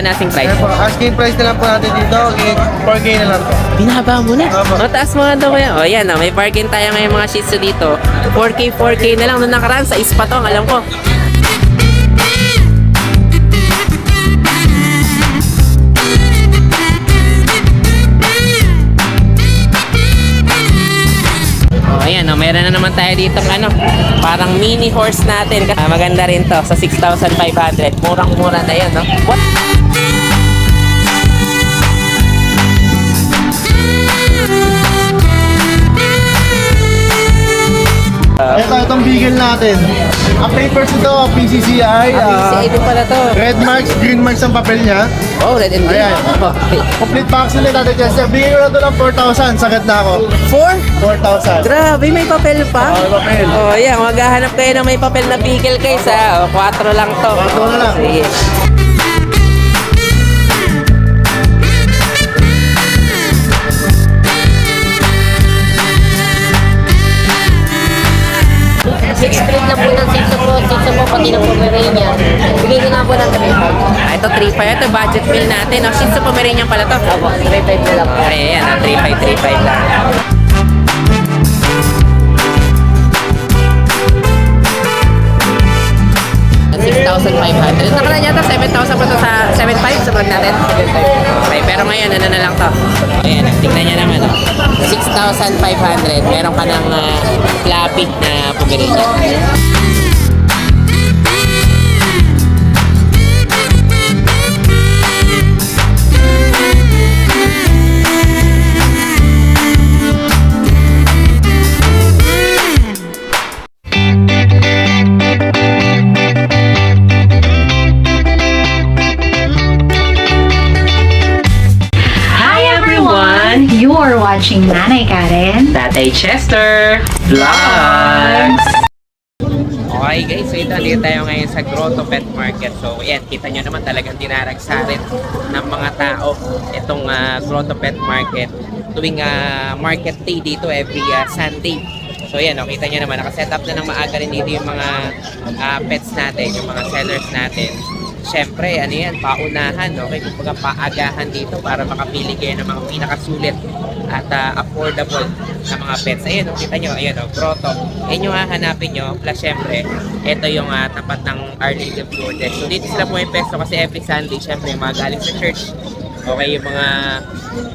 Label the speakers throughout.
Speaker 1: magkano asking price?
Speaker 2: Ayan po, asking price na lang po natin dito, 4K na lang po.
Speaker 1: Binaba mo na.
Speaker 2: Opo.
Speaker 1: Mataas mo nga daw kuya. O yan, may bargain tayo ngayon mga Shih Tzu dito. 4K na lang. Nung nakaraan sa Ispatong, alam ko. Ayan, meron na naman tayo dito parang mini horse natin. Maganda rin to sa 6,500. Murang-mura na yan, no? What?
Speaker 2: Itong beagle natin. Ang papers ito, PCCI.
Speaker 1: PCCI din pala to.
Speaker 2: Red marks, green marks ang papel niya.
Speaker 1: Oh, red and green.
Speaker 2: Ayan.
Speaker 1: Okay.
Speaker 2: Complete vaccine na natin, Chester. Bigyan ko na ito ng 4,000. Sagad na ako.
Speaker 1: 4?
Speaker 2: 4,000.
Speaker 1: Grabe, may papel pa?
Speaker 2: May papel.
Speaker 1: Oh, yan. Maghahanap kayo ng may papel na beagle guys, ha? 4 lang to.
Speaker 2: 4 na lang.
Speaker 1: Sige.
Speaker 3: Six street lang po ng six po, pati ng Pomerania. Bigay ko nga po ng 3,500.
Speaker 1: Ito 3.5. Ito budget meal natin. No? Shih Tzu Pomeranian pala to.
Speaker 3: Opo, 3,500 na lang po.
Speaker 1: Ayan, 3.5 lang. At 6,500. Nakaraan yata 7,000 pa to sa 7.5 sa vlog natin. Okay, pero ngayon ano na lang to. Ayan, tingnan niya naman. 6,500. Meron ka ng fluffy na Pomeranian.
Speaker 4: You are watching Nanay Karen.
Speaker 1: Tatay Chester Vlogs! Okay guys, so dito tayo ngayon sa Grotto Pet Market. So ayan, kita nyo naman talagang dinaragsarin ng mga tao itong Grotto Pet Market tuwing market day dito every Sunday. So ayan, kita nyo naman, nakaset up na ng maaga rin dito yung mga pets natin, yung mga sellers natin. Siyempre, ano yan, paunahan, okay? Kumbaga paagahan dito para makapili kayo ng mga pinakasulit at affordable na mga pets. Ayan, kita nyo, ayan, Grotto. Ayan yung hahanapin nyo. Plus, siyempre, ito yung tapat ng Our Lady of Lourdes. So, dito sila pumipesto kasi every Sunday, siyempre, yung mga galing sa church. Okay, yung mga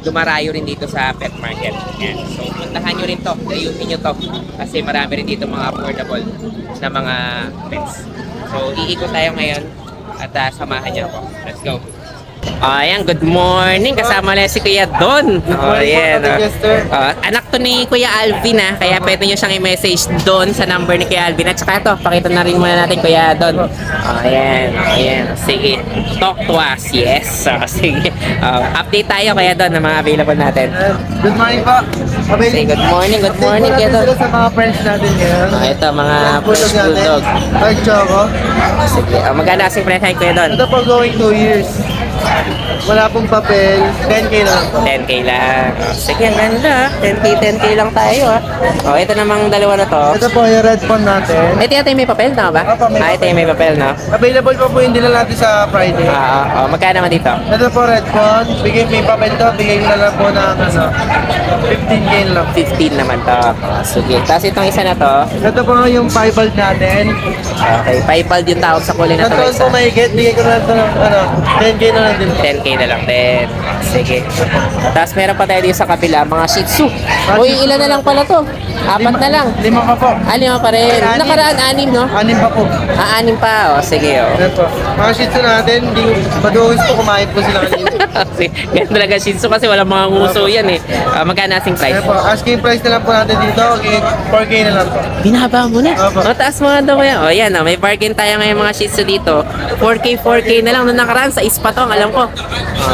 Speaker 1: dumarayo rin dito sa pet market. Ayan. So, puntahan nyo rin to. Gayutin nyo to. Kasi marami rin dito mga affordable na mga pets. So, iikot tayo ngayon. At samahan niyo ako. Let's go. Ayan, good morning. Kasama lang si Kuya Don. Ayan. Anak to ni Kuya Alvin kaya pwede nyo siyang i-message doon sa number ni Kuya Alvin. At saka ito, pakita na rin muna natin Kuya Don. Ayan. Sige. Talk to us. Yes. Sige. Update tayo Kuya Don ng mga available natin.
Speaker 2: Good morning po.
Speaker 1: Say good morning. Good morning Kuya Don.
Speaker 2: Sila sa mga friends natin ngayon.
Speaker 1: Ito, mga French Bulldog.
Speaker 2: Ay, Choco.
Speaker 1: Sige. Magkano asing presyo Kuya Don?
Speaker 2: Ito po going 2 years. Wala pong papel. 10K na lang po.
Speaker 1: 10K lang. Sige, ang ganda. 10K lang tayo ito namang dalawa na to.
Speaker 2: Ito po yung red phone natin.
Speaker 1: Ito yata yung may papel, tama ba?
Speaker 2: Opo, may
Speaker 1: ito yung may papel, no?
Speaker 2: Available pa po yung dila natin sa Friday.
Speaker 1: Magkano naman dito?
Speaker 2: Ito po red phone. Bigay may papel to. Bigay ko na lang po ng 15K na lang.
Speaker 1: 15 naman to. Sige. Tapos itong isa na to.
Speaker 2: Ito po yung 5-bald natin.
Speaker 1: Okay. 5 yung tawag sa kulay na to.
Speaker 2: Ito po may get. Bigay ko na lang ito ng 10K na lang din.
Speaker 1: 10K na lang din. Sige. Tapos meron pa tayo dito sa kabila, mga Shih Tzu. Uy, ilan na lang pala to? 4 na lang.
Speaker 2: 5 pa po.
Speaker 1: 5 pa rin. Nakaraan 6, no?
Speaker 2: 6 pa po.
Speaker 1: 6 pa. Sige,
Speaker 2: Ito po. Mga Shih Tzu natin, madungis po kumain po sila kanina.
Speaker 1: Ganun talaga Shih Tzu kasi walang mga nguso yan magkano asking price?
Speaker 2: Ayan po, asking price na lang po natin dito, 4K na lang po.
Speaker 1: Binaba mo na.
Speaker 2: Opo.
Speaker 1: Mataas mo nga daw kuya. O yan, may bargain tayo ngayon mga Shih Tzu dito. 4K na lang. Nung nakaraan sa Ispatong, alam ko.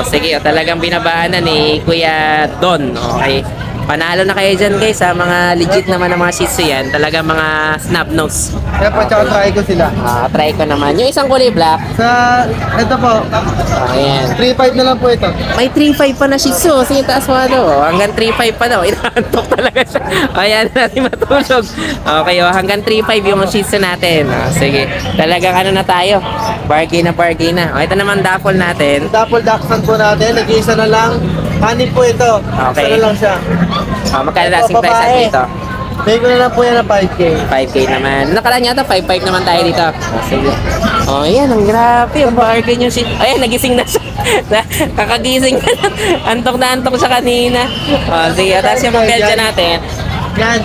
Speaker 1: Sige, talagang binabaan na ni Kuya Don. Okay. Panalo na kayo dyan guys, sa mga legit naman ng mga Shih Tzu yan. Talaga mga snub nose.
Speaker 2: Kaya po, tsaka try ko sila.
Speaker 1: Try ko naman. Yung isang kulay black,
Speaker 2: Ito po,
Speaker 1: ayan.
Speaker 2: 3.5 na lang po ito.
Speaker 1: May 3.5 pa na Shih Tzu. Sige, taas mo ano. Hanggang 3.5 pa daw. Inaantok talaga siya. Ayan natin matulog. Okay, hanggang 3.5 yung Shih Tzu natin. Sige. Talagang ano na tayo. Bargain na bargain na. Ito naman duffel natin.
Speaker 2: Double Dachshund po natin, nag-iisa na lang. Honey po ito.
Speaker 1: Okay.
Speaker 2: Isa na lang siya.
Speaker 1: Magkano
Speaker 2: Ito,
Speaker 1: lasting price
Speaker 2: babae.
Speaker 1: natin dito?
Speaker 2: Bigay ko na lang po yan ng 5K.
Speaker 1: 5K naman. Nakaraan yata, 5.5 naman tayo dito. Sige. Yan, ang grabe. Ang bargain yung shit. Ayan, nagising na siya. Kakagising na. Antok na antok siya kanina. Sige, tapos yung mga belja natin.
Speaker 2: Yan.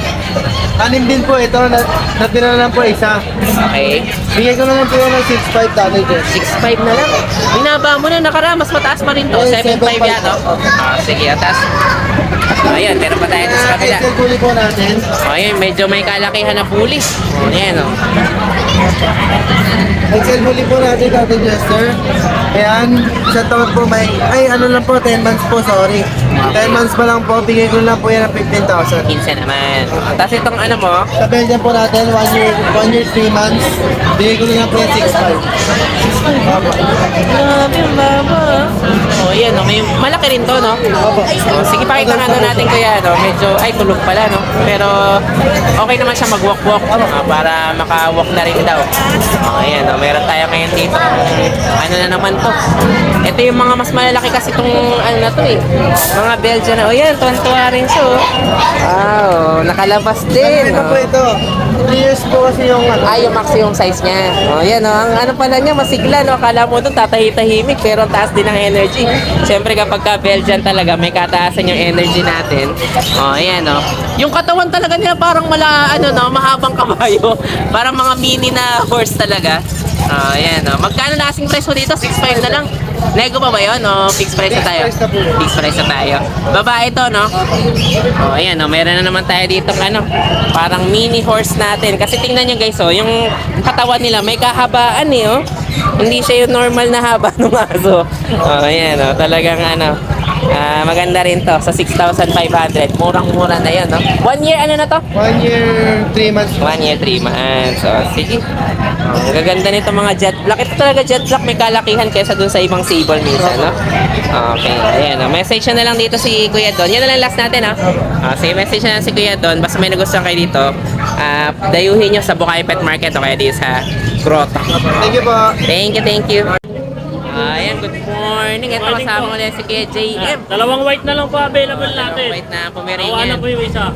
Speaker 2: Anim din po ito, natira na lang po isa.
Speaker 1: Okay.
Speaker 2: Bigay ko na lang po yan ng 6.5 dati dyan.
Speaker 1: 6.5 na lang. Binaba mo na, nakaraan. Mas mataas pa rin to.
Speaker 2: Eh,
Speaker 1: 7.5 yata. Sige, tapos. Ayan, meron pa tayo dito sa kabila.
Speaker 2: Excel bully po natin.
Speaker 1: Ayan, medyo may kalakihan na pulis. Ayan, oh.
Speaker 2: Excel bully po natin dati Jester. Ayan, sa taon po may, ano lang po, 10 months po, sorry. 10 months pa lang po, bigay ko na lang po yan ng 15,000.
Speaker 1: 15 naman. Tapos itong ano mo,
Speaker 2: Sa Belgium po natin, 1 year, 3 months. Bigay ko na lang po yan 6.5.
Speaker 1: grabe ang baba. Yan, no? May malaki rin to, no? Sige, pakita nga doon natin kuya, no? Medyo, tulog pala, no? Pero, okay naman siya mag-walk-walk, para maka-walk na rin daw. Ayan, no? Meron tayo ngayon dito. Ano na naman to? Ito yung mga mas malalaki kasi itong, ano na to eh. Mga Belgian na. Yan, tuwan-tuwa rin siya, oh. Nakalabas din,
Speaker 2: Ito po ito. 3 years po kasi yung ano.
Speaker 1: yung max yung size niya. Yan, no? Ang ano pala niya, masigla, no? Akala mo doon tatahi-tahimik, pero ang taas din ng energy. Siyempre, kapag ka Belgian talaga, may kataasan yung energy natin. Ayan, no? Yung katawan talaga nila parang mahabang kabayo. Parang mga mini na horse talaga. Ayan, no? Magkano na asking price mo dito? 6.5 na lang. Nego pa ba yun? O fixed price na tayo? Fixed price na tayo. Babae to, no? Ayan, no? Meron na naman tayo dito, parang mini horse natin. Kasi tingnan nyo guys, yung katawan nila may kahabaan eh, oh. Hindi siya yung normal na haba ng aso. Ayan, no? Talagang maganda rin to sa 6,500. Murang-mura na yun, no? 1 year, ano na to?
Speaker 2: 1 year, 3 months.
Speaker 1: 1 year, 3 months. Sige. Ang gaganda nito mga jet black. Ito talaga jet black, may kalakihan kaysa dun sa ibang sable minsan, no? Okay, ayan. Message na lang dito si Kuya Don. Yan na lang last natin, ha? Sige, message na lang si Kuya Don. Basta may nagustuhan kayo dito, dayuhin nyo sa Bukawi Pet Market o kaya dito sa Grotto.
Speaker 2: Thank you po.
Speaker 1: Thank you, thank you. Ayan, good morning. Ito kasama ko ulit si Kuya JM.
Speaker 5: Dalawang white na lang po available natin.
Speaker 1: Wait na,
Speaker 5: Awa na
Speaker 1: Pomeranian.
Speaker 5: po yung isa.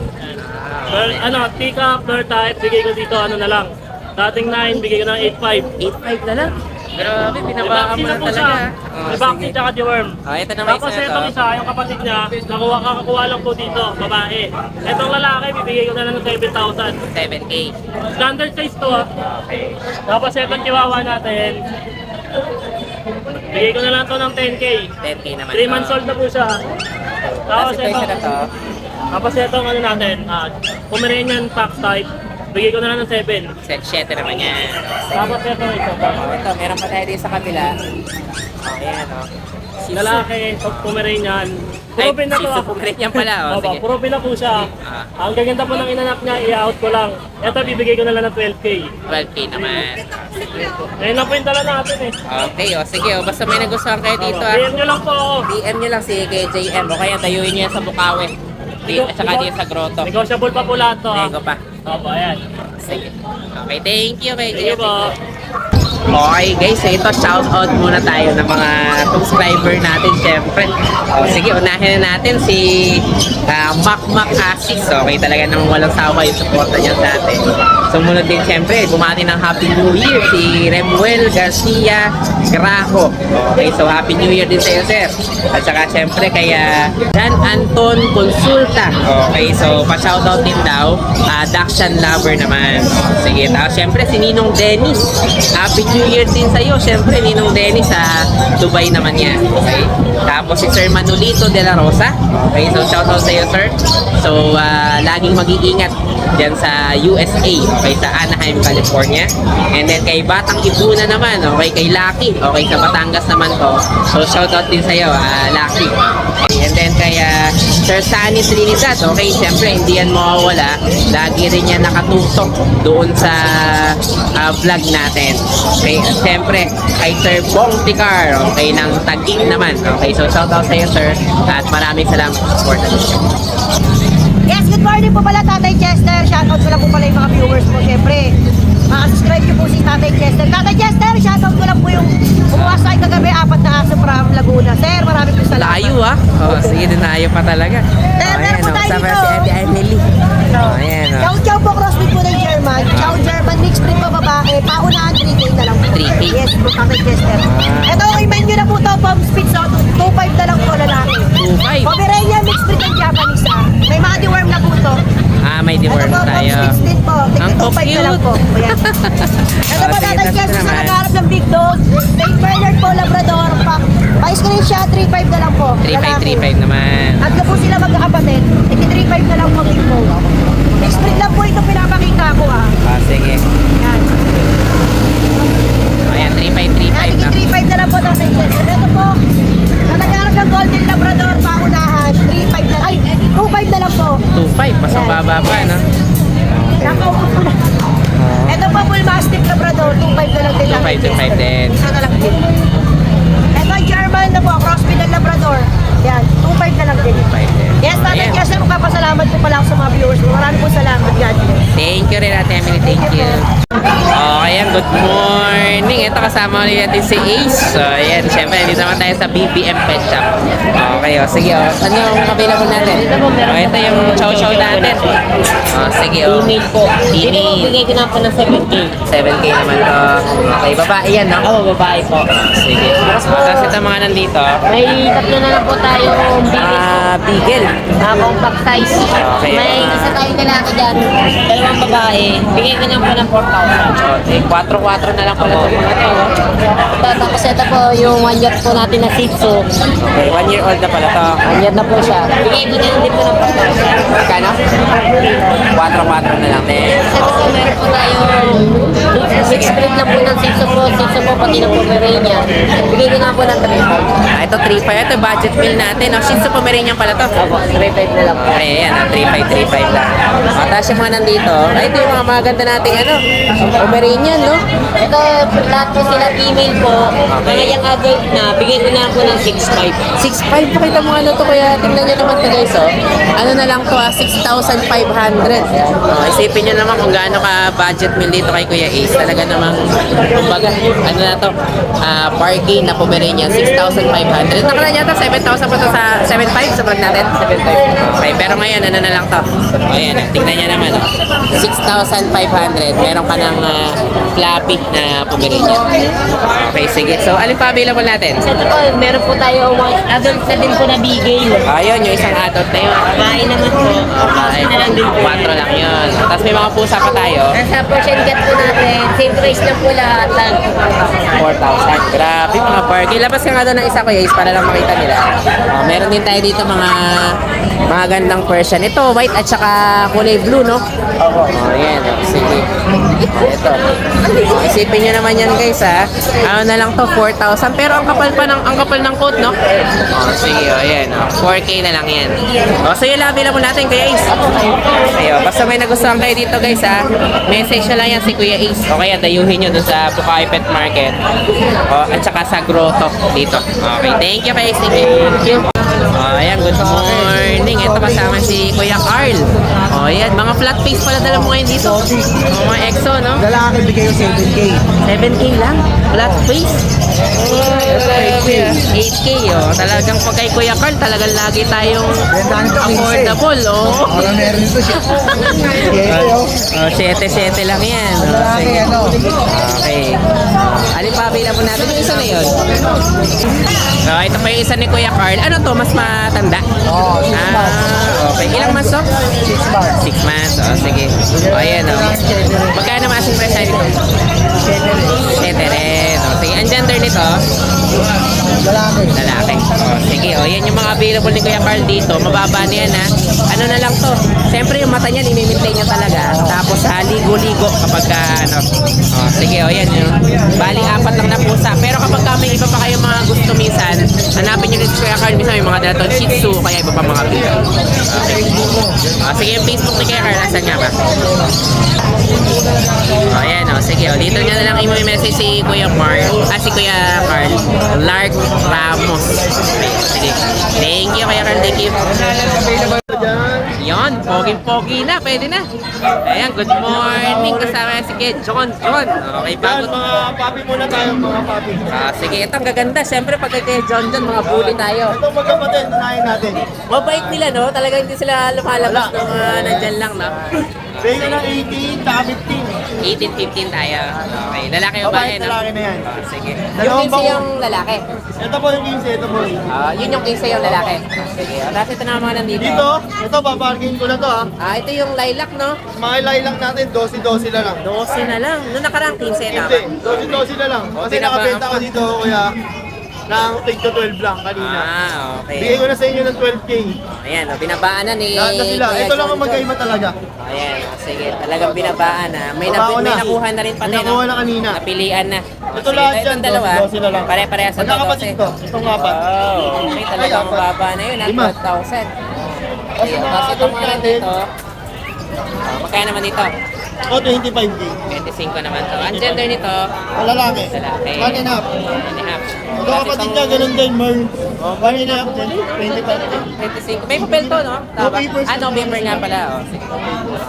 Speaker 5: Tika, floor type, bigay ko dito ano na lang. Dating 9, bigay ko ng 8.5.
Speaker 1: 8.5 na lang. Grabe, binabaan mo
Speaker 5: May
Speaker 1: na
Speaker 5: vaccine na po
Speaker 1: talaga.
Speaker 5: siya. May vaccine tsaka deworm.
Speaker 1: Ito naman
Speaker 5: Tapos
Speaker 1: isa
Speaker 5: itong
Speaker 1: na to.
Speaker 5: isa, yung kapatid niya, kakakuha lang po dito, babae. Itong lalaki, bibigay ko na lang ng 7,000.
Speaker 1: 7K.
Speaker 5: Standard size to Tapos itong chihuahua natin, bigay ko na lang to ng 10K.
Speaker 1: 10K naman
Speaker 5: 3 months old na po siya. Tapos
Speaker 1: Kasi price na to.
Speaker 5: Tapos itong ano natin, Pomeranian Fox type, bigay ko na lang ng 7.
Speaker 1: 7 naman yan.
Speaker 5: Tapos ito.
Speaker 1: Ito, meron pa tayo dito sa kabila. Ayan, o.
Speaker 5: Lalaki, Pomeranian. Puro pin na to.
Speaker 1: Pomeranian pala, o.
Speaker 5: Opo,
Speaker 1: Sige.
Speaker 5: puro pin na po siya. Ang gaganda po ng inanak niya, i-out ko lang. Ito, bibigay ko na lang ng 12K.
Speaker 1: 12K naman.
Speaker 5: Ngayon lang po yung dala natin eh.
Speaker 1: Okay, o. Sige, o. Basta may nagustuhan kayo dito,
Speaker 5: PM nyo lang po ako.
Speaker 1: DM nyo lang si KJM. O kaya tayuin nyo yan sa Bukawi. At saka dito sa Grotto.
Speaker 5: Negotiable pa po lahat to.
Speaker 1: Nego pa.
Speaker 5: Opo, ayan.
Speaker 1: Sige. Okay, thank you,
Speaker 5: Thank you
Speaker 1: KJM.
Speaker 5: po.
Speaker 1: Okay guys, so ito shoutout muna tayo ng mga subscriber natin syempre. Sige, unahin na natin si Mac Asis. Okay, talaga nang walang sawa yung suporta niya sa atin. Sumunod din syempre, bumati ng Happy New Year si Remuel Garcia Grajo. Okay, so Happy New Year din sa iyo, sir. At saka syempre kay Dan Anton Consulta. Okay, so pa-shoutout din daw, Dakshan Lover naman. Sige, tapos syempre si Ninong Dennis. Happy New Year din sa iyo. Syempre, Ninong Dennis sa Dubai naman yan. Okay? Tapos si Sir Manolito de la Rosa. Okay, so shoutout sa iyo, sir. So, laging mag-iingat dyan sa USA. Okay, sa Anaheim, California. And then kay Batang Ibuna naman. Okay, kay Lucky. Okay, sa Batangas naman to. So, shoutout din sa iyo, Lucky. Okay, and then kay Sir Sunny Trinidad. Okay, syempre hindi yan mawawala. Lagi rin yan nakatutok doon sa vlog natin. Okay, at syempre kay Sir Bong Ticar, okay, ng Taguig naman. Okay, so shout out sa iyo, sir. At maraming salamat sa support.
Speaker 6: Yes, good morning po pala Tatay Chester. Shoutout ko lang po pala yung mga viewers mo. Siyempre, subscribe niyo po si Tatay Chester. Tatay Chester, shoutout ko lang po yung umuwas sa kagabi 4 na aso from Laguna. Sir, marami po salamat.
Speaker 1: Layo ah. Oh, sige, dinayo pa talaga.
Speaker 6: Sir, meron po tayo
Speaker 1: Sama
Speaker 6: dito.
Speaker 1: si Ate Emily. Oh, ayan oh.
Speaker 6: Chow Chow po, crossbreed po ng German. Chow German, mixed breed po babae. Paunahan, 3K na lang po.
Speaker 1: 3K.
Speaker 6: Yes po, Tatay Chester. Ito, i-menu na po to, Pump Speed. So, 2.5 na lang po lalaki.
Speaker 1: 2.5.
Speaker 6: Pomeranian, mixed breed ng Japanese ah. May mga deworm na po to.
Speaker 1: Ah, may deworm
Speaker 6: Ito po,
Speaker 1: tayo.
Speaker 6: Pump Speed din po.
Speaker 1: Ang
Speaker 6: Tignan 2.5 na lang po. Ayan. Ito
Speaker 1: Oh,
Speaker 6: po,
Speaker 1: sige,
Speaker 6: Tatay
Speaker 1: that's
Speaker 6: Chester, sa
Speaker 1: naman.
Speaker 6: nagharap ng big dog. Saint Bernard po, Labrador. Pa-screen siya, 3.5 na lang po.
Speaker 1: 3.5 naman.
Speaker 6: At po sila magkakapatid. 3.5 na lang po ito. Mixed breed lang po ito pinapakita ko ah.
Speaker 1: Ah, sige.
Speaker 6: Yan.
Speaker 1: Ayan, 3.5 na.
Speaker 6: 3.5 na lang po Tatay Chester. Ito po, sa nagharap ng Golden Labrador, paunahan. 3.5 na lang. Ay, 2.5 na lang po.
Speaker 1: 2.5, mas mababa pa, no?
Speaker 6: Nakaupot ko na. Ito po, Full Mastiff Labrador. 2.5 na lang din.
Speaker 1: 2.5 din.
Speaker 6: Isa na lang din. Ito, German na po, crossbreed ng Labrador. Yan, 2.5 na lang din.
Speaker 1: 2.5 din.
Speaker 6: Yes, Tatay
Speaker 1: Ayan.
Speaker 6: Chester, magpapasalamat po pala ako sa mga viewers. Marami po salamat. God bless.
Speaker 1: Thank you rin, Ate Emily. Thank you. Okay, good morning. Ito kasama ulit natin si Ace. So, ayan, syempre, dito naman tayo sa BBM Pet Shop. Okay, sige. Ano yung available natin? Okay, ito yung chow-chow natin. Sige,
Speaker 3: Email po. Dito po,
Speaker 1: Email.
Speaker 3: bigay ko na po ng 7K.
Speaker 1: 7K naman to. Okay, babae yan, no?
Speaker 3: Ako, babae po.
Speaker 1: Sige. Tapos ito mga nandito.
Speaker 3: May tatlo na lang po tayong
Speaker 1: Beagle.
Speaker 3: compact size.
Speaker 1: Okay.
Speaker 3: May isa tayong lalaki dyan. Dalawang babae. Bigay ko na po ng 4,000.
Speaker 1: Okay, 4-4 na lang pala itong mga to.
Speaker 3: Tapos ito po yung 1 year po natin na Shih Tzu.
Speaker 1: Okay, 1 year old na pala to.
Speaker 3: 1 year na po siya. Bigay ko na din po ng 4,000.
Speaker 1: Magkano? 4-4 na lang din.
Speaker 3: Ito po, meron po tayong mixed breed na po ng Shih Tzu po. Shih Tzu po, pati ng Pomeranian. Bigay ko na po ng 3,500.
Speaker 1: Ito 3.5. Ito budget meal natin. Shih Tzu Pomeranian pala to.
Speaker 3: Opo, 3,500 na lang po.
Speaker 1: Ayan, 3.5 lang. Tapos yung mga nandito, ay ito yung mga maganda nating Pomeranian, no?
Speaker 3: Ito, lahat po sila female po. Mga yung adult na, bigay ko na po ng 6,500.
Speaker 1: 6.5 pakita mo ano to, kaya tingnan nyo naman to guys, oh. Ano na lang to, 6,500. Isipin nyo naman kung gaano ka budget meal dito kay Kuya Ace. Talaga namang, kumbaga, ano na to, parking na Pomeranian, 6,500. Nakaraan yata, 7,000 pa to sa 7.5 sa vlog natin. 7.5. Okay, pero ngayon, ano na lang to. Ayan, tingnan nyo naman, oh. 6,500. Meron ka ng flappy na Pomeranian. Okay, sige. So, alin pa available natin?
Speaker 3: Ito po, meron po tayo adult na din po na bigay.
Speaker 1: Ayun, yung isang adult na yun.
Speaker 3: Babae naman po.
Speaker 1: Ay,
Speaker 3: na lang din po.
Speaker 1: 4 lang yun. Tapos may mga pusa pa tayo.
Speaker 3: Nasa Persian cat po natin, same price lang po lahat lang.
Speaker 1: 4,000. Grabe mga park. Ilabas ka nga doon ng isa ko, Ace, para lang makita nila. Meron din tayo dito mga gandang Persian. Ito, white at saka kulay blue, no? Yan. Sige. Ito. Isipin nyo naman yan, guys, ha? Ano na lang to, 4,000. Pero ang kapal ng coat, no? Sige, yan. 4K na lang yan. So yun lang available natin, Kuya Ace. Ayun, basta may nagustuhan kayo dito, guys, ha? Message na lang yan si Kuya Ace. O kaya dayuhin nyo doon sa Bukawi Pet Market. At saka sa Grotto dito. Okay, thank you, Kuya Ace. Thank you. Ayan, good morning. Ito kasama si Kuya Carl. Ayan, mga flat face pala dala mo ngayon dito. Mga EXO, no?
Speaker 2: Lalaki bigay ko 7K.
Speaker 1: 7K lang? Flat face? 8K, oh. Talagang pag kay Kuya Carl, talagang lagi tayong
Speaker 2: Bentahan ito, 15.
Speaker 1: affordable, oh.
Speaker 2: Wala meron ito siya. Okay,
Speaker 1: 7 lang yan.
Speaker 2: Lalaki,
Speaker 1: Sige.
Speaker 2: ano?
Speaker 1: Okay. Alin pa available natin? Yung isa na yun. Ito pa yung isa ni Kuya Carl. Ano to? Mas matanda?
Speaker 2: Oo, 6 months.
Speaker 1: Okay. Ilang months to?
Speaker 2: 6 months.
Speaker 1: 6 months. Sige. Ayan, Magkano masing presyo nito? 7 rin. Sige. Ang gender nito?
Speaker 2: Lalaki.
Speaker 1: Lalaki. Oh, sige, oh, yan yung mga available ni Kuya Carl dito. Mababa na yan, ha. Ano na lang to. Siyempre, yung mata niya, i-maintain niya talaga. Tapos, ligo-ligo kapag ka, ano. Oh, sige, oh, yan yun. Bali, 4 lang na pusa. Pero kapag may iba pa kayong mga gusto minsan, hanapin niyo rin si Kuya Carl. Minsan may mga daton Shih Tzu, kaya iba pa mga breed. Okay. Oh, sige, yung Facebook ni Kuya Carl, asan nga ba? Oh, ayan, oh, sige, oh. Dito niya na lang i-message si Kuya si Kuya Carl. Lark Ramos. Okay, sige. Thank you, Kuya Carl. Thank you. Yon, pogi-pogi na, pwede na. Ayan, good morning. Kasama si Kuya John. Okay, bago.
Speaker 2: Mga papi muna tayo, mga papi.
Speaker 1: Sige, ito ang gaganda. Siyempre, pag kay John, mga bully tayo.
Speaker 2: Ito magkapatid, unahin natin.
Speaker 1: Mabait nila, no? Talagang hindi sila lumalabas nung nandyan lang, no?
Speaker 2: Bigay ko ng 18, tsaka 15.
Speaker 1: 18-15 tayo. Okay, lalaki o babae, no?
Speaker 2: Lalaki na yan.
Speaker 1: Sige. Yung
Speaker 2: Dalawang
Speaker 1: 15 yung lalaki.
Speaker 2: Ito po yung 15, ito po.
Speaker 1: Yun yung 15 yung lalaki. Sige. Tapos ito na mga nandito.
Speaker 2: Dito, ito, babargain ko na to ha.
Speaker 1: Ito yung lilac, no?
Speaker 2: Mga lang natin, 12-12 na lang.
Speaker 1: 12 na lang. Noong nakarang 15 na.
Speaker 2: Hindi, 12-12 na lang. Kasi nakabenta ko dito, kuya, ng tig to 12 lang kanina.
Speaker 1: Okay.
Speaker 2: Bigay ko na sa inyo ng 12K.
Speaker 1: Ayan, binabaan na ni
Speaker 2: Lahat na sila.
Speaker 1: Kuya
Speaker 2: Ito lang ang
Speaker 1: John.
Speaker 2: magkaiba talaga.
Speaker 1: Ayan, sige. Talagang binabaan na. May
Speaker 2: Babaw na.
Speaker 1: nakuha na rin pati,
Speaker 2: May nakuha
Speaker 1: no?
Speaker 2: na kanina.
Speaker 1: Napilian na.
Speaker 2: Ito lahat yan,
Speaker 1: Itong dalawa.
Speaker 2: 12 na lang.
Speaker 1: Pare-parehas sa
Speaker 2: Magkakapatid
Speaker 1: 12.
Speaker 2: to. Itong apat.
Speaker 1: Okay, talagang
Speaker 2: Ay, apat.
Speaker 1: mababa na yun.
Speaker 2: Lima.
Speaker 1: 12,000.
Speaker 2: Kasi mga
Speaker 1: Tapos itong
Speaker 2: adult
Speaker 1: mga
Speaker 2: natin,
Speaker 1: dito. Magkaya naman dito?
Speaker 2: o 25K.
Speaker 1: 25 naman to. Ang gender nito,
Speaker 2: Lalaki.
Speaker 1: lalaki.
Speaker 2: 1.5.
Speaker 1: 1.5.
Speaker 2: Ito kapatid niya, ganun din, Merl. 1.5 din, 25K.
Speaker 1: 25. May papel to, no?
Speaker 2: No papers.
Speaker 1: No paper nga pala. Oh, sige.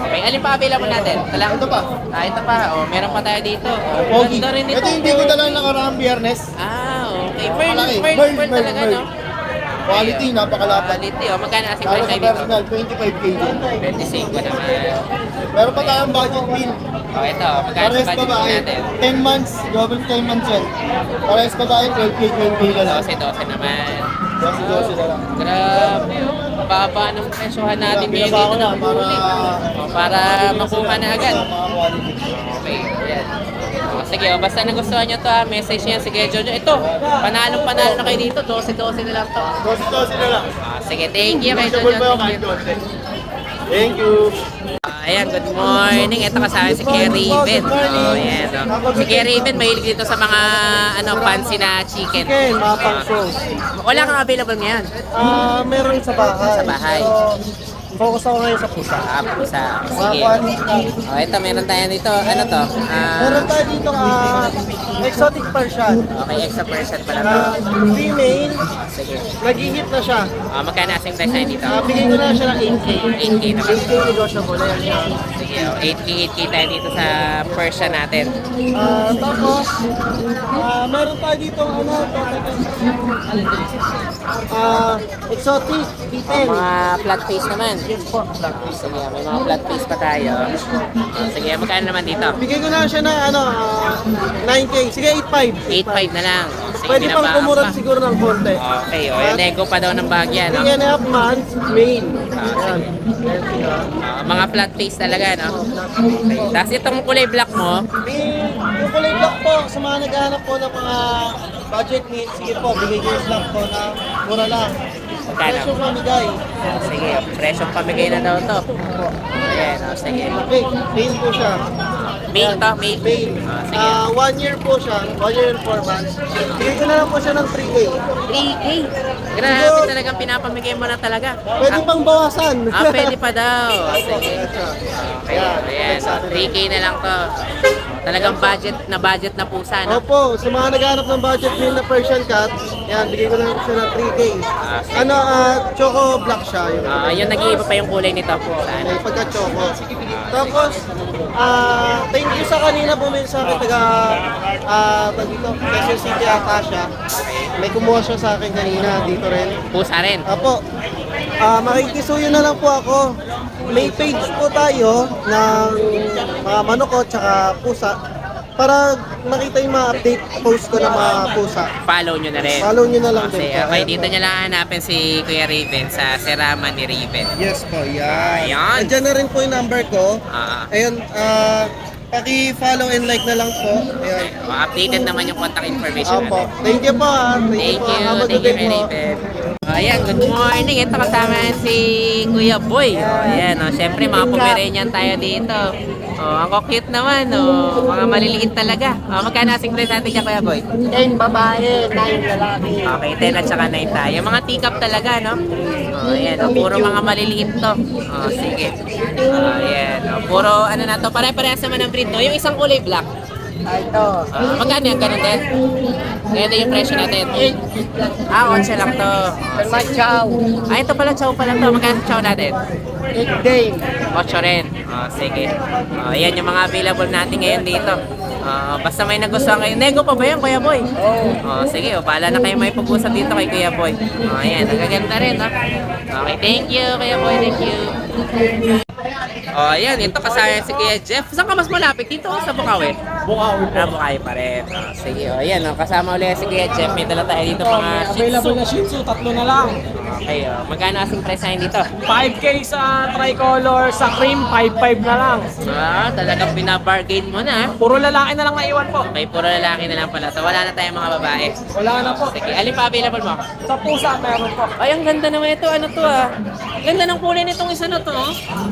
Speaker 1: Okay, alin pa available natin? Talang.
Speaker 2: Ito pa.
Speaker 1: Ito pa. Oh, meron pa tayo dito. Oh,
Speaker 2: Pogi.
Speaker 1: ganda rin ito.
Speaker 2: Ito hindi ko dala nakaraang biyernes.
Speaker 1: Okay. Pearl,
Speaker 2: Malaki.
Speaker 1: pearl,
Speaker 2: Pearl,
Speaker 1: pearl
Speaker 2: pearl,
Speaker 1: talaga,
Speaker 2: pearl.
Speaker 1: no?
Speaker 2: Quality, napakalapad.
Speaker 1: Quality, oh. Magkano asing
Speaker 2: Lalo
Speaker 1: price
Speaker 2: sa
Speaker 1: tayo dito?
Speaker 2: personal, 25K din.
Speaker 1: 25 naman.
Speaker 2: Meron pa tayong budget meal.
Speaker 1: Oh, ito. Magkano
Speaker 2: Pares
Speaker 1: sa budget
Speaker 2: babae,
Speaker 1: natin?
Speaker 2: 10 months, double 10 months yan. Pares babae, 12K, 12K na lang.
Speaker 1: 12 naman.
Speaker 2: 12 na lang.
Speaker 1: Grabe, oh. Baba ng presyohan natin ngayon
Speaker 2: Binaba
Speaker 1: dito
Speaker 2: ko na
Speaker 1: ng huli. Para makuha na agad.
Speaker 2: Mga quality.
Speaker 1: Okay, yan. Sige, basta nagustuhan nyo to, message niya si Kuya Jojo. Ito, panalo na kayo dito. 12 na lang to.
Speaker 2: 12 na lang.
Speaker 1: Sige, thank you Kuya
Speaker 2: Negotiable
Speaker 1: Jojo.
Speaker 2: pa yung
Speaker 1: Thank
Speaker 2: kahit
Speaker 1: you.
Speaker 2: konti. Thank you.
Speaker 1: Ayan, good morning. Ito kasama si Kuya Raven. Oh, yan. Oh. Si Kuya Raven, mahilig dito sa mga fancy na chicken.
Speaker 2: Chicken, mga pang show.
Speaker 1: Wala kang available ngayon.
Speaker 2: Meron sa bahay.
Speaker 1: Sa bahay.
Speaker 2: Pero focus ako ngayon sa pusa.
Speaker 1: Pusa.
Speaker 2: Mga
Speaker 1: Sige.
Speaker 2: quality.
Speaker 1: Oh, ito, meron tayo dito. Ano to?
Speaker 2: Meron tayo dito exotic Persian.
Speaker 1: Okay, extra person pala to.
Speaker 2: Female,
Speaker 1: Sige.
Speaker 2: nag-hit na siya.
Speaker 1: Magkano asing price tayo dito?
Speaker 2: Bigay ko na siya ng 8K.
Speaker 1: 8K naman.
Speaker 2: 8K negotiable na yan siya.
Speaker 1: Sige, 8K tayo dito sa Persian natin.
Speaker 2: Tapos, meron tayo dito exotic kitten.
Speaker 1: Mga flat face naman.
Speaker 2: Yes po.
Speaker 1: Sige, may mga flat face pa tayo. Sige, magkano naman dito?
Speaker 2: Bigay ko na siya ng 9K. Sige, 8.5.
Speaker 1: 8.5 na lang. Sige,
Speaker 2: Pwede pang
Speaker 1: binabaan
Speaker 2: kumurat
Speaker 1: pa.
Speaker 2: siguro ng konti.
Speaker 1: Okay, o yung nego pa daw ng bagya, no?
Speaker 2: 3.5 months, male.
Speaker 1: Sige. Mga flat face talaga, no? Okay. Tapos itong kulay black mo,
Speaker 2: Yung kulay black po, sa mga naghahanap po ng mga budget needs, sige po, bigay ko yung black po na mura lang.
Speaker 1: magkano?
Speaker 2: Presyo pamigay.
Speaker 1: Sige, presyong pamigay na daw to. Ayan, sige.
Speaker 2: Okay, male po siya.
Speaker 1: Mail to, mail.
Speaker 2: Male.
Speaker 1: Sige.
Speaker 2: 1 year po siya, 1 year and 4 months. Bigay ko na lang po siya ng 3K.
Speaker 1: 3K. Grabe talagang pinapamigay mo na talaga.
Speaker 2: Pwede pang bawasan.
Speaker 1: Pwede pa daw. Sige. Okay, ayan. So, 3K na lang to. Talagang budget na pusa, no?
Speaker 2: Opo, sa mga naghanap ng budget meal na Persian cat, yan, bigay ko na lang siya ng 3K.
Speaker 1: sige.
Speaker 2: Choco black siya. Yun.
Speaker 1: Yung nag-iiba pa yung kulay nito.
Speaker 2: May pagka-choco. Tapos, thank you sa kanina bumili sa akin, dito, Quezon City ata siya. May kumuha siya sa akin kanina, dito rin.
Speaker 1: Pusa rin.
Speaker 2: Apo, makikisuyo na lang po ako. May page po tayo ng mga manok tsaka pusa para makita yung mga update post ko ng mga pusa.
Speaker 1: Follow nyo na rin.
Speaker 2: Follow nyo na lang
Speaker 1: Kasi,
Speaker 2: din po.
Speaker 1: okay, dito nyo lang hanapin si Kuya Raven sa Serama ni Raven.
Speaker 2: Yes po, yan.
Speaker 1: Ayan.
Speaker 2: Nandiyan na rin po yung number ko.
Speaker 1: Ah.
Speaker 2: Ayun, paki-follow and like na lang po. Ayan.
Speaker 1: Updated naman yung contact information
Speaker 2: Opo.
Speaker 1: natin.
Speaker 2: Thank you po ha.
Speaker 1: Thank
Speaker 2: po.
Speaker 1: you.
Speaker 2: Have a
Speaker 1: Thank
Speaker 2: good
Speaker 1: you,
Speaker 2: day po.
Speaker 1: Raven. Ayan, good morning. Ito kasama si Kuya Boy. Ayan, siyempre mga Pomeranian tayo dito. Ang cute naman. Mga maliliit talaga. Magkano asing price natin dyan, Kuya Boy?
Speaker 3: 10 babae, 9 lalaki.
Speaker 1: Okay, 10 at saka 9 tayo. Mga teacup talaga, no? Ayan, puro mga maliliit to. Sige. Ayan, puro ano na to. Pare-parehas naman ang breed, no? Yung isang kulay black.
Speaker 3: Ito.
Speaker 1: Magkano yan? Ganun din? Ganun yung presyo natin. 11 lang to.
Speaker 3: Salman Chow.
Speaker 1: Ito pala, chow pala to. Magkano chow natin?
Speaker 3: 8 day.
Speaker 1: 8 rin. Sige. Yan yung mga available natin ngayon dito. Basta may nagustuhan kayo. Nego pa ba yan, Kuya Boy? Sige, bahala na kayo may pag-usap dito kay Kuya Boy. Ayan, nagaganda rin, no? Okay, thank you, Kuya Boy. Thank you. Ayan, ito kasaya si Kuya Jeff. Saan ka mas malapit? Dito o sa Bukawi? Bukawi po. Bukawi pa rin. Sige, ayan, kasama ulit si Kuya Jeff. May dala tayo dito mga Shih Tzu.
Speaker 7: Available na Shih Tzu, 3 na lang.
Speaker 1: Okay, magkano asing price natin dito?
Speaker 7: 5K sa tricolor, sa cream, 5.5 na lang.
Speaker 1: Talagang binabargain mo na.
Speaker 7: Puro lalaki na lang naiwan po.
Speaker 1: Okay, puro lalaki na lang pala. So, wala na tayong mga babae.
Speaker 7: Wala na po.
Speaker 1: Sige, alin pa available mo?
Speaker 7: Sa pusa, meron po.
Speaker 1: Ay, ang ganda naman ito. Ano to Ganda ng kulay nitong isa na to.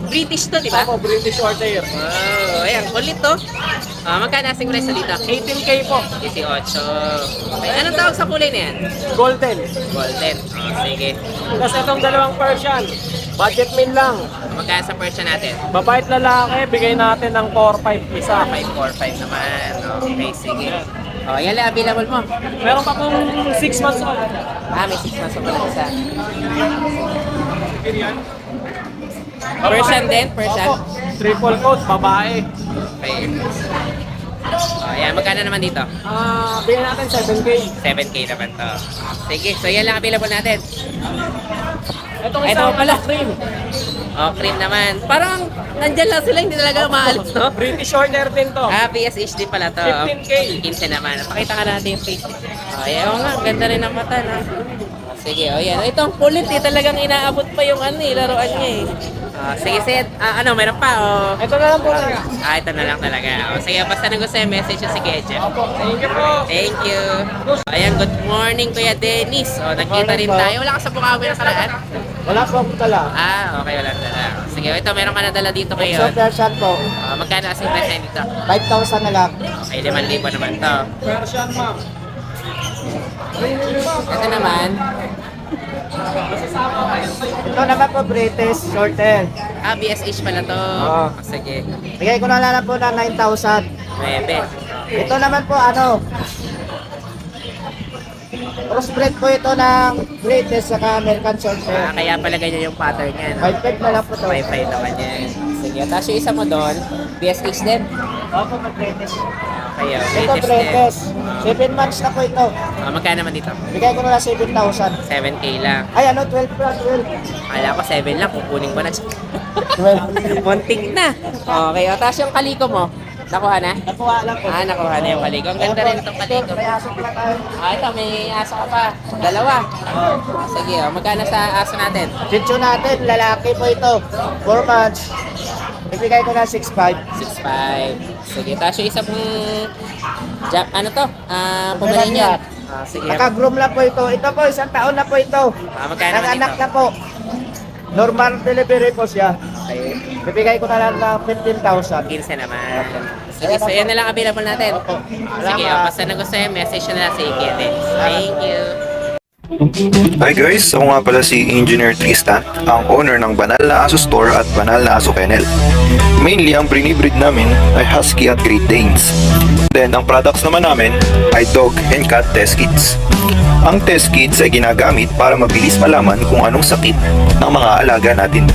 Speaker 1: British to, di ba?
Speaker 7: Ako, British Shorthair.
Speaker 1: Wow, ayan, kulit to. Magkano asing price na dito?
Speaker 7: 18K po.
Speaker 1: 18. Okay, anong tawag sa kulay na yan?
Speaker 7: Golden.
Speaker 1: Golden. Sige.
Speaker 7: Tapos itong dalawang Persian. Budget meal lang.
Speaker 1: Magkano sa Persian natin?
Speaker 7: Babae at lalaki, bigay natin ng 4.5 isa.
Speaker 1: 545 naman. Okay, sige. Yan lang available mo.
Speaker 7: Meron pa pong 6 months old.
Speaker 1: May 6 months pa lang isa. Persian din? Persian?
Speaker 7: Opo. Triple coat, babae.
Speaker 1: Okay. Yan, magkano naman dito?
Speaker 7: Bigyan natin 7K.
Speaker 1: 7K naman to. Sige, so yan lang available natin.
Speaker 7: Itong
Speaker 1: Ito
Speaker 7: isa
Speaker 1: pala.
Speaker 7: cream.
Speaker 1: Cream naman. Parang nandyan lang sila, hindi talaga maalis, no?
Speaker 7: British Shorthair din to.
Speaker 1: PSH din pala to.
Speaker 7: 15K.
Speaker 1: 15 naman. Pakita nga natin yung face. Ayan nga, ganda rin ang mata, no? Sige, yan. Ito ang kulit, talagang inaabot pa yung laruan niya eh. Sige, Seth. Meron pa,
Speaker 7: Ito na lang po.
Speaker 1: ito na lang talaga. Sige, basta nang gusto yung message yung si Kuya Jeff.
Speaker 7: Thank you po.
Speaker 1: Thank you. Ayan, good morning, Kuya Dennis. Nagkita rin tayo. Wala ka sa Bukawi na karaan?
Speaker 2: Wala po akong tala.
Speaker 1: Okay, wala dala. Sige, ito, meron ka na dala dito
Speaker 2: So,
Speaker 1: ngayon.
Speaker 2: Persian po.
Speaker 1: Magkano asing price na dito?
Speaker 2: 5,000 na lang.
Speaker 1: Ay, 5,000 naman to.
Speaker 7: Persian, ma'am.
Speaker 1: Ito naman,
Speaker 2: Ito naman po, British Shorthair.
Speaker 1: BSH pala to. Sige,
Speaker 2: Bigay ko na lang po ng 9,000.
Speaker 1: 9.
Speaker 2: Ito naman po, crossbred po ito ng British saka American Shorthair.
Speaker 1: Kaya pala ganyan yung pattern niya.
Speaker 2: 5,500 na lang po ito.
Speaker 1: 5 naman yan. Sige, tapos yung isa mo doon, BSH din.
Speaker 2: Opo, British.
Speaker 1: Kaya,
Speaker 2: Ito,
Speaker 1: British din.
Speaker 2: British. 7 months na po ito.
Speaker 1: Magkano naman dito?
Speaker 2: Bigay ko na lang 7,000.
Speaker 1: 7K lang.
Speaker 2: Ay, 12 plus 12.
Speaker 1: Kala ko 7 lang, kukunin ko na.
Speaker 2: 12.
Speaker 1: Muntik na. Okay, tapos yung kaliko mo, nakuha na?
Speaker 2: Nakuha lang po.
Speaker 1: Nakuha na yung kaliko. Ang ganda rin itong kaliko.
Speaker 2: May aso pala tayo.
Speaker 1: Ito, may aso ka pa. Dalawa. Sige, magkano sa aso natin?
Speaker 2: Chicho natin, lalaki po ito. 4 months. Ibigay ko na 6,500.
Speaker 1: 6'5". Sige, tapos yung isa pong Pomeranian. Sige.
Speaker 2: Naka-groom lang po ito. Ito po, 1 taon na po ito.
Speaker 1: Magkano naman
Speaker 2: Nag-anak
Speaker 1: dito?
Speaker 2: na po. Normal delivery po siya.
Speaker 1: Okay.
Speaker 2: Ibigay ko na lang ng 15,000.
Speaker 1: 15 naman. Sige, so yan na lang available natin.
Speaker 2: Opo.
Speaker 1: Sige, basta na gusto yung message na lang sa Ikete. Thank you.
Speaker 8: Hi guys, ako nga pala si Engineer Tristan, ang owner ng Banal na Aso Store at Banal na Aso Kennel. Mainly, ang brinibreed namin ay Husky at Great Danes. Then, ang products naman namin ay Dog and Cat Test Kits. Ang test kits ay ginagamit para mabilis malaman kung anong sakit ng mga alaga natin.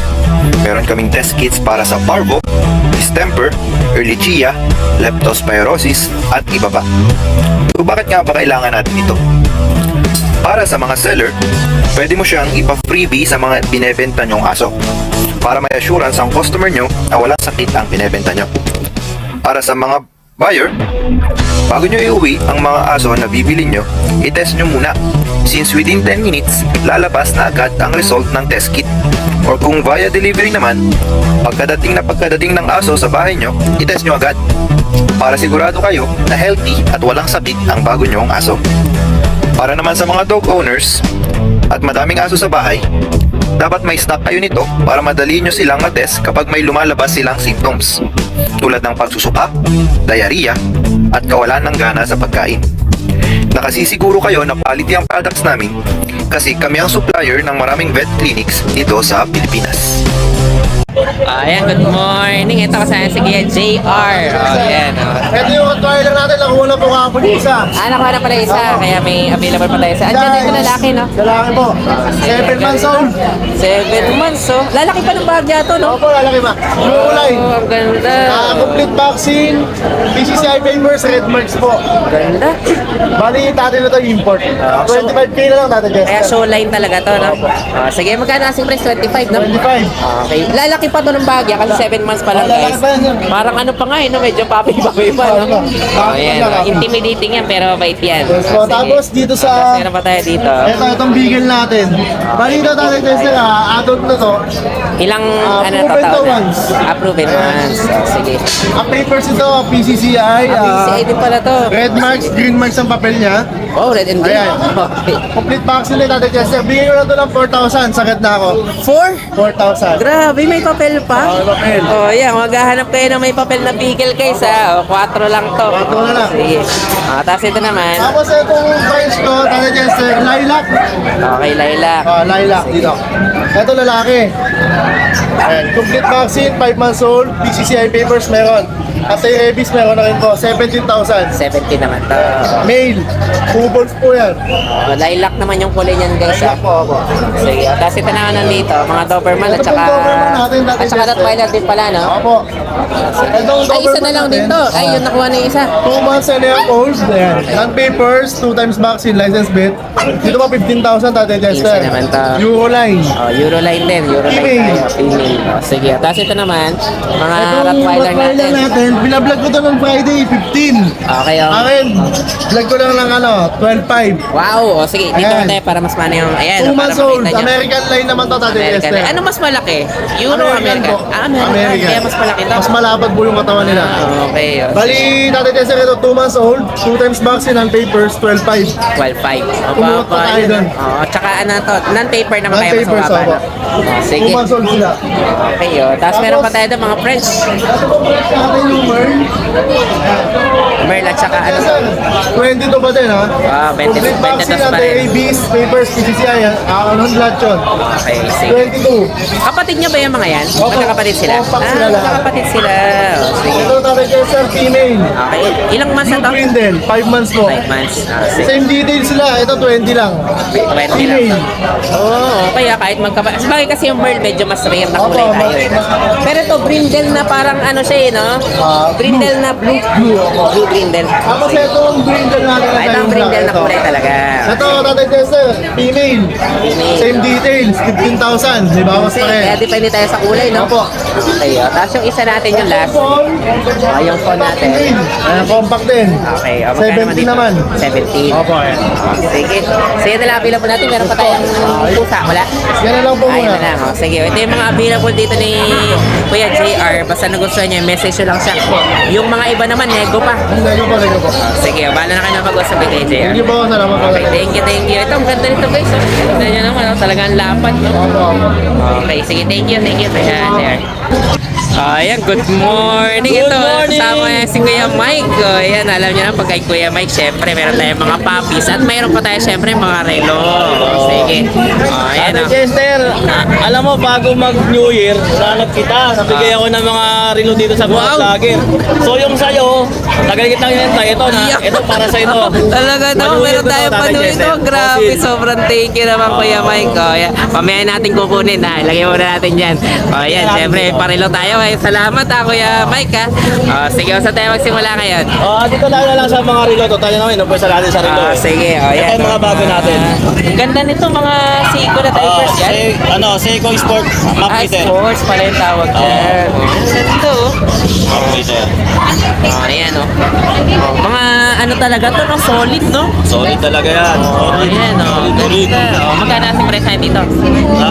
Speaker 8: Meron kaming test kits para sa parvo, distemper, ehrlichia, leptospirosis, at iba pa. So, bakit nga ba kailangan natin ito? Para sa mga seller, pwede mo siyang ipa-freebie sa mga binebenta nyong aso para may assurance ang customer nyo na walang sakit ang binebenta nyo. Para sa mga buyer, bago nyo iuwi ang mga aso na bibili nyo, i-test nyo muna since within 10 minutes, lalabas na agad ang result ng test kit. Or kung via delivery naman, pagkadating ng aso sa bahay nyo, itest nyo agad para sigurado kayo na healthy at walang sakit ang bago nyong aso. Para naman sa mga dog owners at madaming aso sa bahay, dapat may stock kayo nito para madali nyo silang matest kapag may lumalabas silang symptoms tulad ng pagsusuka, diarrhea, at kawalan ng gana sa pagkain. Nakasisiguro kayo na quality ang products namin kasi kami ang supplier ng maraming vet clinics dito sa Pilipinas.
Speaker 1: Ayan, good morning. Ito kasama si Kuya JR. Ayan.
Speaker 2: Ito yung Rottweiler natin, nakuha na po kahapon yung isa.
Speaker 1: Nakuha na pala isa, kaya may available pa tayo sa... Andiyan na ito lalaki, no?
Speaker 2: Lalaki po. 7 months old.
Speaker 1: 7 months, oh. Lalaki pa ng bagya to, no?
Speaker 2: Opo, lalaki ma. Kulay.
Speaker 1: Oh, ang ganda.
Speaker 2: Complete vaccine, PCCI papers, red marks po.
Speaker 1: Ganda.
Speaker 2: Bali, tatay na to import. 25k na lang tatay
Speaker 1: Kaya
Speaker 2: Jester.
Speaker 1: show line talaga to, no? Sige, magkano asking price? 25, no?
Speaker 2: 25.
Speaker 1: Okay. Lalaki pa to ng bagya kasi 7 months pa lang, guys. Parang ano pa nga, no? Medyo papi-papi pa, no? Ayan, intimidating yan, pero bait yan.
Speaker 2: So, tapos dito sa...
Speaker 1: Meron pa tayo dito.
Speaker 2: Itong beagle natin. Bali ito tatay Jester, adult na to.
Speaker 1: Ilang, ano to
Speaker 2: proven to
Speaker 1: taon na?
Speaker 2: once.
Speaker 1: Proven once. Sige.
Speaker 2: Ang papers ito, PCCI.
Speaker 1: PCA din pala to.
Speaker 2: Red marks, green marks ang papel niya.
Speaker 1: Oh, red and green.
Speaker 2: Ayan.
Speaker 1: Okay.
Speaker 2: Complete vaccine na tatay Jester. Bigyan ko na to ng 4,000. Sakit na ako.
Speaker 1: 4?
Speaker 2: 4,000.
Speaker 1: Grabe, may papel pa?
Speaker 2: May papel.
Speaker 1: Oh, yeah, maghahanap kayo ng may papel na pickle guys, ha? Oh, 4 lang to.
Speaker 2: 4 na lang.
Speaker 1: Sige. Tapos ito naman.
Speaker 2: Tapos itong price ko, tatay Jester, lilac.
Speaker 1: Okay, Laila.
Speaker 2: Lilac dito. Ito lalaki. Ayan, complete vaccine, 5 months old, PCCI papers meron. Anti-rabies meron na rin po, 17,000.
Speaker 1: 70 naman to.
Speaker 2: Male, 2 balls po yan.
Speaker 1: Oh, lilac naman yung kulay niyan guys, ha?
Speaker 2: Lilac po ako.
Speaker 1: Sige. Tapos ito naman nandito, mga Doberman at
Speaker 2: Ito
Speaker 1: saka...
Speaker 2: pong Doberman natin, dati
Speaker 1: At saka
Speaker 2: Jester.
Speaker 1: Rottweiler din pala, no?
Speaker 2: Opo. Itong
Speaker 1: Ay, isa na lang
Speaker 2: natin,
Speaker 1: dito. Ay, yun nakuha na yung isa.
Speaker 2: 2 months and a half old. Ayan. Non-papers, 2 times vaccine, license bit. Dito pa 15,000 tatay Jester.
Speaker 1: 15 naman to.
Speaker 2: Euroline.
Speaker 1: Oh, Euroline din. Euroline
Speaker 2: Female.
Speaker 1: tayo. Female. Oh, sige. Tapos ito naman, mga
Speaker 2: Itong
Speaker 1: Rottweiler natin.
Speaker 2: natin, binablog ko to ng Friday, 15.
Speaker 1: Okay, oh.
Speaker 2: Akin, vlog ko lang ng 12.5.
Speaker 1: Wow. O, sige. Dito
Speaker 2: Ayan.
Speaker 1: na tayo para mas mana yung... Ayan.
Speaker 2: 2
Speaker 1: para
Speaker 2: months old.
Speaker 1: makita nyo.
Speaker 2: American line naman to, tatay
Speaker 1: American.
Speaker 2: Jester.
Speaker 1: Ano mas malaki? Euro American?
Speaker 2: po.
Speaker 1: American. Kaya mas malaki to.
Speaker 2: Mas malapad po yung katawan nila.
Speaker 1: Ah, okay. Oh.
Speaker 2: Bali, tatay Jester, ito 2 months old, 2 times vaccine and papers, 12.5.
Speaker 1: 12.5.
Speaker 2: Kumuha pa tayo doon.
Speaker 1: Oh, tsaka ano to, non-paper naman kaya mas
Speaker 2: Non-papers,
Speaker 1: mababa.
Speaker 2: opo.
Speaker 1: Oh,
Speaker 2: 2
Speaker 1: sige.
Speaker 2: months old sila.
Speaker 1: Okay, oh. Tapos meron pa tayo doon mga French.
Speaker 2: Ito po, natin yung Merl.
Speaker 1: Merl at tsaka ano.
Speaker 2: 22 ba din, ha?
Speaker 1: Ah, 20
Speaker 2: Complete vaccine,
Speaker 1: pa rin.
Speaker 2: anti-rabies, papers, PCCI, ano lahat yun?
Speaker 1: Okay, sige.
Speaker 2: 22.
Speaker 1: Kapatid niyo ba yung mga yan?
Speaker 2: Opo.
Speaker 1: Magkakapatid sila?
Speaker 2: Compact sila lahat.
Speaker 1: magkakapatid sila. Oh, sige.
Speaker 2: Ito, tatay Jester, female.
Speaker 1: Okay. Ilang months na
Speaker 2: New
Speaker 1: to?
Speaker 2: Brindle, 5 months po.
Speaker 1: 5 months. Ah, sige.
Speaker 2: Same details sila, ito 20 lang.
Speaker 1: 20 lang to.
Speaker 2: Female.
Speaker 1: Oo, okay ah, kahit magkapatid. Sabagay kasi yung Merl medyo mas rare na kulay
Speaker 2: Opo,
Speaker 1: tayo. Eh. Pero ito, brindle na parang ano siya eh, no? Brindle na blue. Blue brindle.
Speaker 2: Tapos ito ang brindle natin.
Speaker 1: Ah, ito ang brindle na kulay talaga.
Speaker 2: Ito, tatay Jester, female.
Speaker 1: Female.
Speaker 2: Same details, 15,000. May bawas pa rin.
Speaker 1: Kaya depende tayo sa kulay, no?
Speaker 2: Opo.
Speaker 1: Okay, oh. Tapos yung isa natin yung last.
Speaker 2: Phone,
Speaker 1: Yung phone natin.
Speaker 2: compact din.
Speaker 1: Okay, oh, magkano
Speaker 2: 70 naman.
Speaker 1: 17.
Speaker 2: Opo, ayan.
Speaker 1: Sige. Sige na lang, available natin. Meron pa tayong pusa. Wala?
Speaker 2: Yan na lang po
Speaker 1: Ayun
Speaker 2: muna.
Speaker 1: na lang. Oh. Sige, ito yung mga available dito ni Kuya JR. Basta nagustuhan niyo, message nyo lang siya. Yung mga iba naman, nego pa.
Speaker 2: Lego po.
Speaker 1: Sige, bahala na kayo na mag-usap kay JR.
Speaker 2: Thank you po, salamat po.
Speaker 1: Okay, thank you. Ito, ang ganda nito guys. Tignan nyo naman, oh, talagang lapad. No? Okay, sige, thank you. JR. Ayan, good morning. Ito, kasama yan si Kuya Mike. O, ayan, alam niyo na, pag kay Kuya Mike, syempre, meron tayong mga puppies. At mayroon pa tayo, syempre, mga relo. O, sige. O, ayan,
Speaker 5: Ate
Speaker 1: o.
Speaker 5: Chester, alam mo, bago mag-New Year, nanap kita. Nabigay ako ng mga relo dito sa mga
Speaker 1: Wow.
Speaker 5: vlogger. So yung sa'yo, tagal kitang hinintay. Ito na, ito para sa ito.
Speaker 1: Talaga no, meron tayong panuwi ito. Grabe, sobrang thank you naman Kuya Mike. O, ayan, mamaya natin kukunin ha. Ilagay muna natin dyan. O, ayan, syempre, parelo tayo. Salamat ha, Kuya Mike ha. O, sige, saan tayo magsimula ngayon?
Speaker 5: Dito tayo na lang sa mga relo to. Tayo naman, inumpisa natin sa relo.
Speaker 1: Sige, o, ayan.
Speaker 5: Ito yung mga bago natin.
Speaker 1: Ang ganda nito, mga Seiko na diapers yan.
Speaker 5: Seiko Sport Map
Speaker 1: Ah,
Speaker 5: Meter.
Speaker 1: sports pala yung tawag dyan. Ang ganda oh.
Speaker 5: Map Meter.
Speaker 1: Oh, ayan oh. Oh, mga ano Ganda talaga to, no? Solid, no?
Speaker 9: Solid talaga yan. Solid.
Speaker 1: Ayan, oh. Ganda. Oh, magkano ang price natin dito?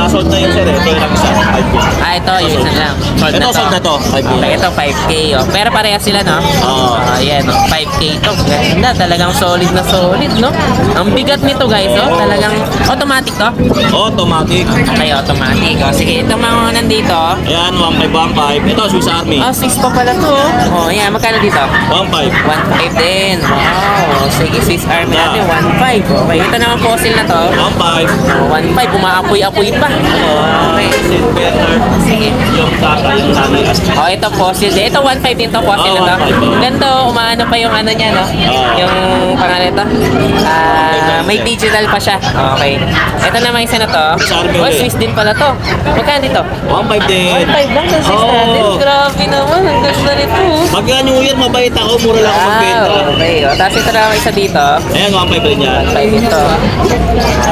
Speaker 9: Sold na yun sir eh. Ito yung lang isa. 5K.
Speaker 1: Ah, ito, yung isa lang. Sold
Speaker 9: Ito, sold na to. 5K.
Speaker 1: Okay, ito 5K, oh. Pero parehas sila, no?
Speaker 9: Oo.
Speaker 1: Ayan, oh. 5K to. Ganda, talagang solid na solid, no? Ang bigat nito, guys, oh. Talagang automatic to.
Speaker 9: Automatic.
Speaker 1: Okay, automatic. Oh, sige, ito mga nandito.
Speaker 9: Ayan, 1.5. Ito, Swiss Army.
Speaker 1: Oh, 6 pa pala to, oh. Oh, ayan, magkano dito?
Speaker 9: 1.5.
Speaker 1: 1.5 din. Wow. Sige, Swiss Army natin, 1.5. Okay, ito naman fossil na to.
Speaker 9: 1.5.
Speaker 1: Oh, 1.5, umaapoy-apoy pa. Okay.
Speaker 9: Silver.
Speaker 1: Sige.
Speaker 9: Yung tatay, yung nanay.
Speaker 1: Oh, ito fossil din. Ito 1.5 din to, fossil na to.
Speaker 9: 1.5.
Speaker 1: Ganito, umaano pa yung ano niya, no? Yung pangalan ito. May digital pa siya. Okay. Ito naman isa na to. Oh, Swiss din pala to. Magkano dito?
Speaker 9: 1.5 din.
Speaker 1: 1.5 lang ng Swiss natin. Grabe naman. Ang ganda nito.
Speaker 9: Pagka New Year, mabait ako. Mura lang ako magbenta.
Speaker 1: Okay. Oh. Tapos ito naman isa dito.
Speaker 9: Ayan, 1.5 din yan.
Speaker 1: 1.5 dito.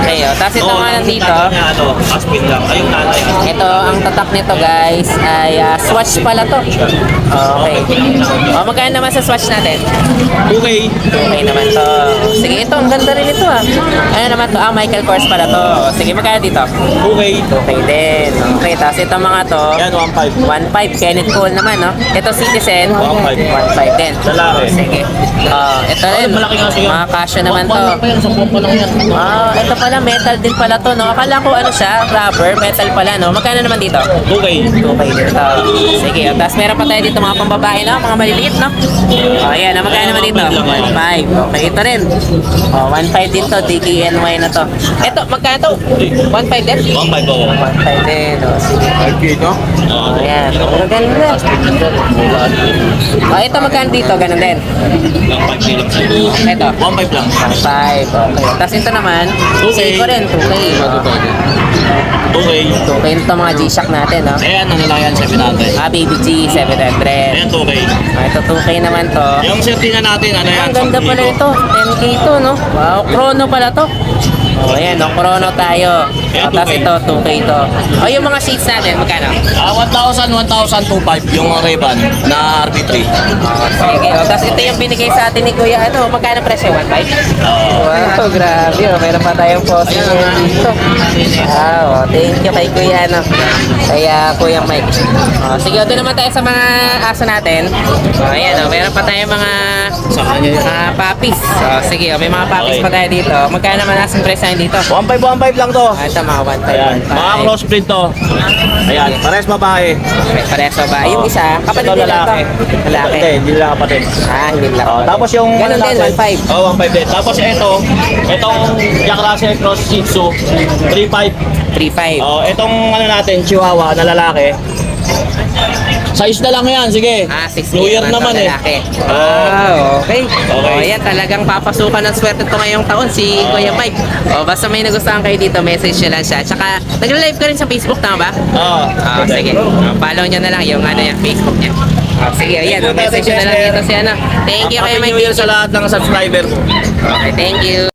Speaker 1: Okay. Oh. Tapos ito naman nandito.
Speaker 9: Ano, Aspin lang. Ay, yung nanay.
Speaker 1: Ito, ang tatak nito guys ay swatch pala to. Okay. O, magkano naman sa swatch natin?
Speaker 9: 2K.
Speaker 1: Okay naman to. Sige, ito, ang ganda rin ito ah. Ano naman to? Ah, Michael Kors pala to. Sige, magkano dito?
Speaker 9: 2K.
Speaker 1: Okay din. Okay, tapos ito mga to.
Speaker 9: Ayan, 1.5.
Speaker 1: 1.5, Kenneth Cole naman, no? Ito, Citizen.
Speaker 9: 1.5.
Speaker 1: 1.5 din.
Speaker 9: Lalaki.
Speaker 1: Sige. Ito rin.
Speaker 9: Malaki nga siya.
Speaker 1: Mga Casio naman to.
Speaker 9: Pa yan, 10 pa lang yan.
Speaker 1: Ito pala, metal din pala to, no? Akala ko ano siya, rubber, metal pala, no? Magkano naman dito?
Speaker 9: 2K.
Speaker 1: Okay dito. Sige, tapos meron pa tayo dito mga pambabae, no? Mga maliliit, no? Ayan, magkano naman dito? 1.5. Okay, ito rin. 1.5 din to, DKNY na to. Ito, magkano to? 1.5 din?
Speaker 9: 1.5 po.
Speaker 1: 1.5 din, o. Sige.
Speaker 9: 5K, no?
Speaker 1: Ayan, maganda. Ito magkano dito? Ganun din.
Speaker 9: Lang 5K lang sa'yo.
Speaker 1: Ito.
Speaker 9: 1.5 lang.
Speaker 1: 1.5, okay. Tapos ito naman,
Speaker 9: 2K.
Speaker 1: Seiko rin, 2K.
Speaker 9: 2K.
Speaker 1: 2K ito mga G-Shock natin, no?
Speaker 9: Ayan, ano lang yan, 700.
Speaker 1: Baby G, 700.
Speaker 9: Ayan, 2K.
Speaker 1: Ito 2K naman to.
Speaker 9: Yung safety na natin, ano yan?
Speaker 1: Ang ganda pala ito. 10K to, no? Wow, chrono pala to. Oh, ayan, no? Chrono tayo.
Speaker 9: Ayan,
Speaker 1: Tapos
Speaker 9: 2K.
Speaker 1: ito, 2K to. O, yung mga seats natin, magkano?
Speaker 9: 1,025 yung Ray-Ban na RB3.
Speaker 1: Sige, o. Tapos ito yung binigay sa atin ni Kuya, ano? Magkano presyo? 1.5? Wow, grabe. O, meron pa tayong fossil dito. Wow, thank you kay Kuya, ano? Kaya Kuya Mike. O, sige, doon naman tayo sa mga aso natin. O, ayan, o. Meron pa tayong mga puppies. O, sige, o. May mga puppies pa tayo dito. Magkano naman asking price natin dito?
Speaker 9: 1.5 lang to.
Speaker 1: Ito, mga 1.5.
Speaker 9: Ayan, mga crossbreed to. Ayan, pares babae.
Speaker 1: Okay, pareso ba? Yung isa, kapatid
Speaker 9: Ito,
Speaker 1: nila to.
Speaker 9: lalaki.
Speaker 1: Lalaki.
Speaker 9: Hindi lang kapatid.
Speaker 1: Hindi lang.
Speaker 9: Tapos yung
Speaker 1: Ganun din,
Speaker 9: natin-
Speaker 1: 1.5.
Speaker 9: 1.5 din. Tapos itong Jack Russell Cross Shih Tzu, 3.5.
Speaker 1: 3.5.
Speaker 9: Itong ano natin, Chihuahua na lalaki. Size na lang yan, sige.
Speaker 1: 6
Speaker 9: New Year naman eh.
Speaker 1: Okay.
Speaker 9: Okay.
Speaker 1: O, yan, talagang papasukan ng swerte to ngayong taon si Kuya Mike. O, basta may nagustuhan kayo dito, message nyo lang siya. Tsaka, nag-live ka rin sa Facebook, tama ba? Sige. Follow nyo na lang yung ano yan, Facebook niya. Sige, ayan. Message nyo na lang dito si ano. Thank you Kuya
Speaker 9: Happy
Speaker 1: Mike.
Speaker 9: New Year sa lahat ng subscriber.
Speaker 1: Okay, thank you.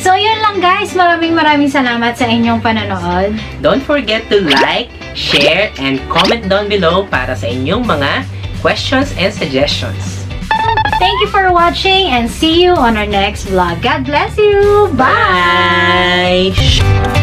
Speaker 4: So yun lang guys, maraming salamat sa inyong panonood.
Speaker 1: Don't forget to like, share, and comment down below para sa inyong mga questions and suggestions.
Speaker 4: Thank you for watching and see you on our next vlog. God bless you! Bye!
Speaker 1: Bye!